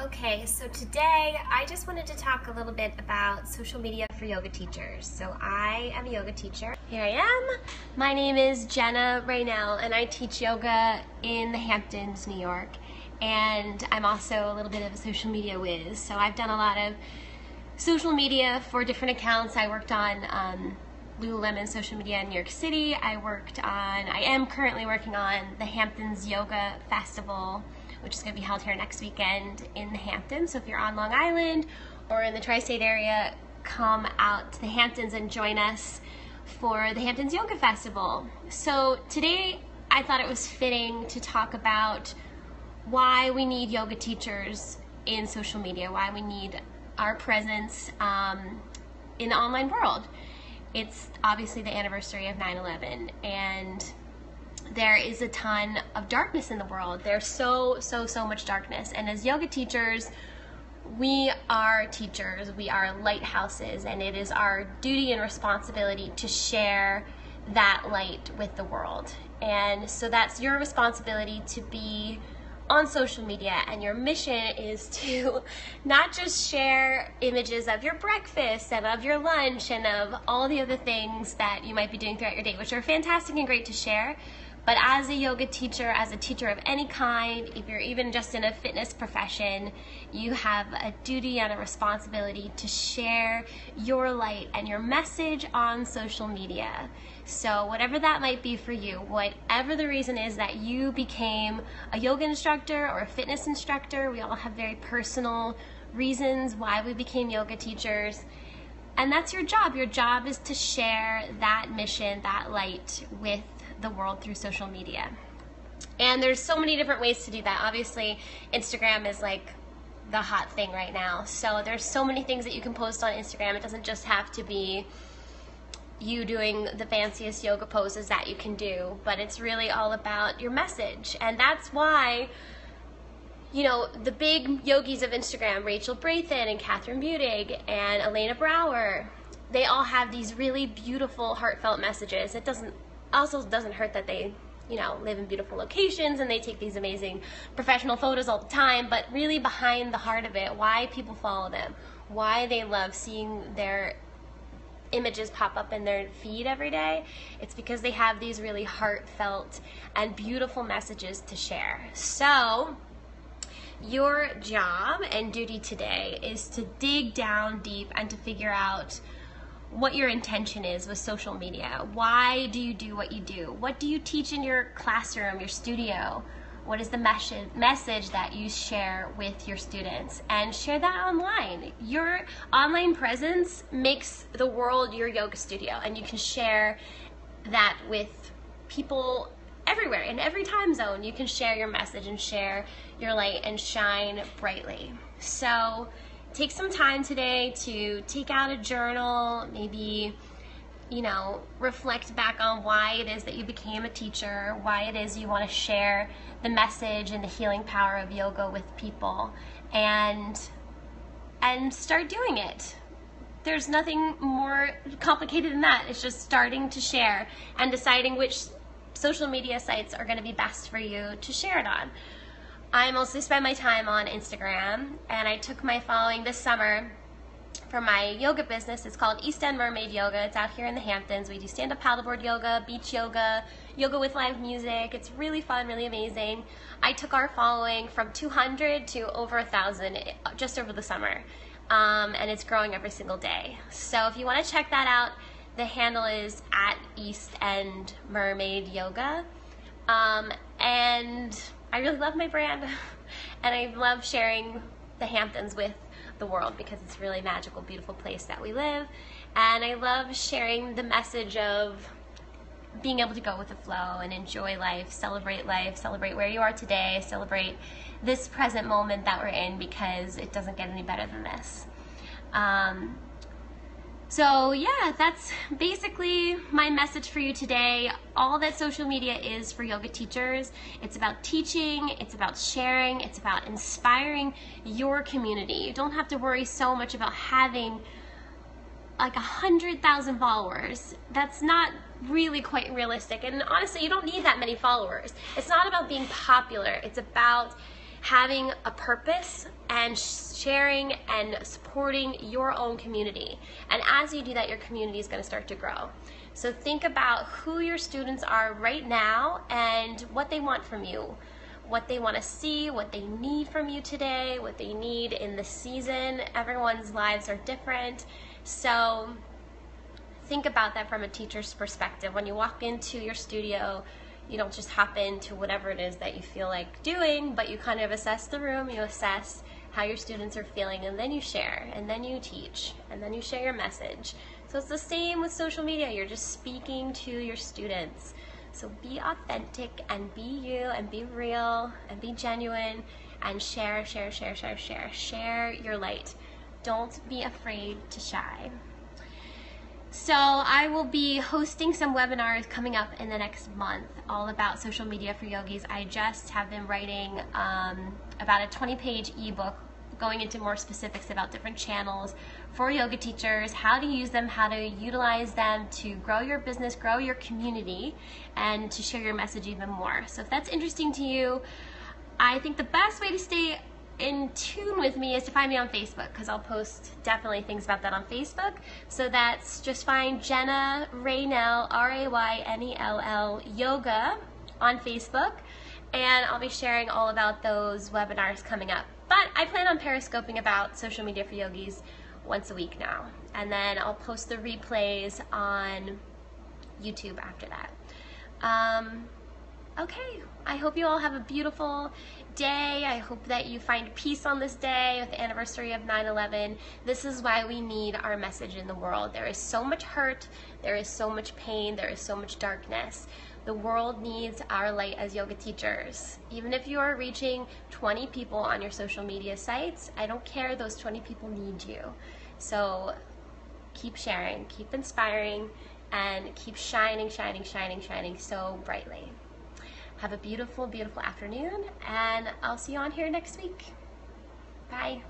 Okay, so today I just wanted to talk a little bit about social media for yoga teachers. So I am a yoga teacher. Here I am. My name is Jenna Raynell and I teach yoga in the Hamptons, New York. And I'm also a little bit of a social media whiz. So I've done a lot of social media for different accounts. I worked on Lululemon social media in New York City. I am currently working on the Hamptons Yoga Festival, which is going to be held here next weekend in the Hamptons. So if you're on Long Island or in the tri-state area, come out to the Hamptons and join us for the Hamptons Yoga Festival. So today I thought it was fitting to talk about why we need yoga teachers in social media, why we need our presence in the online world. It's obviously the anniversary of 9/11, and there is a ton of darkness in the world. There's so much darkness. And as yoga teachers, we are teachers, we are lighthouses, and it is our duty and responsibility to share that light with the world. And so that's your responsibility to be on social media, and your mission is to not just share images of your breakfast and of your lunch and of all the other things that you might be doing throughout your day, which are fantastic and great to share. But as a yoga teacher, as a teacher of any kind, if you're even just in a fitness profession, you have a duty and a responsibility to share your light and your message on social media. So whatever that might be for you, whatever the reason is that you became a yoga instructor or a fitness instructor, we all have very personal reasons why we became yoga teachers. And that's your job. Your job is to share that mission, that light with the world through social media. And there's so many different ways to do that. Obviously, Instagram is like the hot thing right now. So there's so many things that you can post on Instagram. It doesn't just have to be you doing the fanciest yoga poses that you can do, but it's really all about your message. And that's why, you know, the big yogis of Instagram, Rachel Brathen and Catherine Budig and Elena Brower, they all have these really beautiful, heartfelt messages. It also doesn't hurt that they, you know, live in beautiful locations and they take these amazing professional photos all the time, but really behind the heart of it, why people follow them, why they love seeing their images pop up in their feed every day, it's because they have these really heartfelt and beautiful messages to share. So your job and duty today is to dig down deep and to figure out what your intention is with social media. Why do you do what you do? What do you teach in your classroom, your studio? What is the message that you share with your students? And share that online. Your online presence makes the world your yoga studio, and you can share that with people everywhere, in every time zone. You can share your message and share your light and shine brightly. So take some time today to take out a journal, maybe, you know, reflect back on why it is that you became a teacher, why it is you want to share the message and the healing power of yoga with people, and start doing it. There's nothing more complicated than that. It's just starting to share and deciding which social media sites are going to be best for you to share it on. I mostly spend my time on Instagram, and I took my following this summer from my yoga business. It's called East End Mermaid Yoga. It's out here in the Hamptons. We do stand-up paddleboard yoga, beach yoga, yoga with live music. It's really fun, really amazing. I took our following from 200 to over 1,000 just over the summer, and it's growing every single day. So if you want to check that out, the handle is at East End Mermaid Yoga. And I really love my brand, and I love sharing the Hamptons with the world because it's a really magical, beautiful place that we live. And I love sharing the message of being able to go with the flow and enjoy life, celebrate where you are today, celebrate this present moment that we're in, because it doesn't get any better than this. So yeah, that's basically my message for you today. All that social media is for yoga teachers. It's about teaching, it's about sharing, it's about inspiring your community. You don't have to worry so much about having like 100,000 followers. That's not really quite realistic. And honestly, you don't need that many followers. It's not about being popular. It's about having a purpose and sharing and supporting your own community. And as you do that, your community is going to start to grow. So think about who your students are right now and what they want from you, what they want to see, what they need from you today, what they need in the season. Everyone's lives are different. So think about that from a teacher's perspective. When you walk into your studio, you don't just hop into whatever it is that you feel like doing, but you kind of assess the room, you assess how your students are feeling, and then you share, and then you teach, and then you share your message. So it's the same with social media. You're just speaking to your students. So be authentic and be you and be real and be genuine and share your light. Don't be afraid to shine. So I will be hosting some webinars coming up in the next month all about social media for yogis. I just have been writing about a 20-page ebook going into more specifics about different channels for yoga teachers, how to use them, how to utilize them to grow your business, grow your community, and to share your message even more. So if that's interesting to you, I think the best way to stay in tune with me is to find me on Facebook, because I'll post definitely things about that on Facebook. So that's just find Jenna Raynell, R-A-Y-N-E-L-L, yoga on Facebook, and I'll be sharing all about those webinars coming up. But I plan on periscoping about social media for yogis once a week now, and then I'll post the replays on YouTube after that. Okay, I hope you all have a beautiful day. I hope that you find peace on this day with the anniversary of 9/11. This is why we need our message in the world. There is so much hurt, there is so much pain, there is so much darkness. The world needs our light as yoga teachers. Even if you are reaching 20 people on your social media sites, I don't care, those 20 people need you. So keep sharing, keep inspiring, and keep shining so brightly. Have a beautiful, beautiful afternoon, and I'll see you on here next week. Bye.